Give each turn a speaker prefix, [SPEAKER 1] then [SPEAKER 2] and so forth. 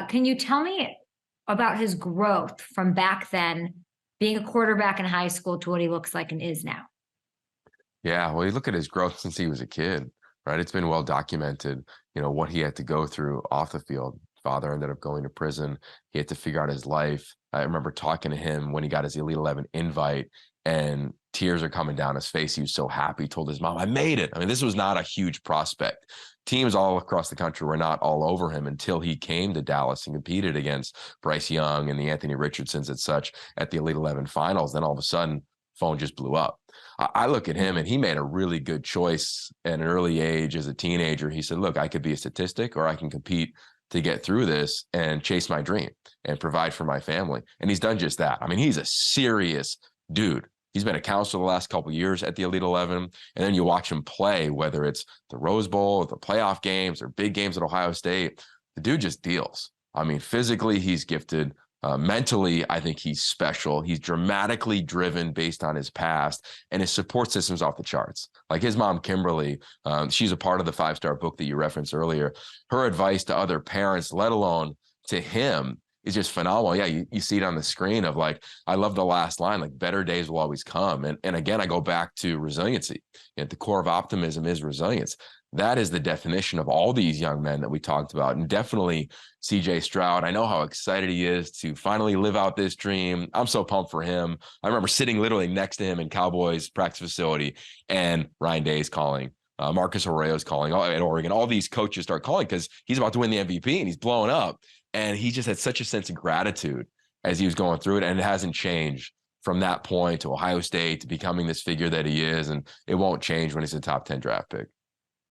[SPEAKER 1] Can you tell me about his growth from back then, being a quarterback in high school to what he looks like and is now?
[SPEAKER 2] Yeah, well, you look at his growth since he was a kid, right? It's been well documented, what he had to go through off the field. Father ended up going to prison. He had to figure out his life. I remember talking to him when he got his Elite 11 invite, and tears are coming down his face. He was so happy. He told his mom, "I made it." I mean, this was not a huge prospect. Teams all across the country were not all over him until he came to Dallas and competed against Bryce Young and the Anthony Richardsons and such at the Elite 11 finals. Then all of a sudden, phone just blew up. I look at him and he made a really good choice at an early age as a teenager. He said, look, I could be a statistic or I can compete to get through this and chase my dream and provide for my family. And he's done just that. I mean, he's a serious dude. He's been a counselor the last couple of years at the Elite 11. And then you watch him play, whether it's the Rose Bowl, or the playoff games, or big games at Ohio State. The dude just deals. I mean, physically, he's gifted. Mentally, I think he's special. He's dramatically driven based on his past, and his support system's off the charts. Like his mom, Kimberly, she's a part of the 5-star book that you referenced earlier. Her advice to other parents, let alone to him, is just phenomenal. Yeah, you see it on the screen of like, I love the last line, like better days will always come. And again, I go back to resiliency. At the core of optimism is resilience. That is the definition of all these young men that we talked about. And definitely CJ Stroud. I know how excited he is to finally live out this dream. I'm so pumped for him. I remember sitting literally next to him in Cowboys practice facility, and Ryan Day's calling. Marcus Arroyo's calling at Oregon. All these coaches start calling because he's about to win the MVP and he's blowing up. And he just had such a sense of gratitude as he was going through it. And it hasn't changed from that point to Ohio State to becoming this figure that he is. And it won't change when he's a top 10 draft pick.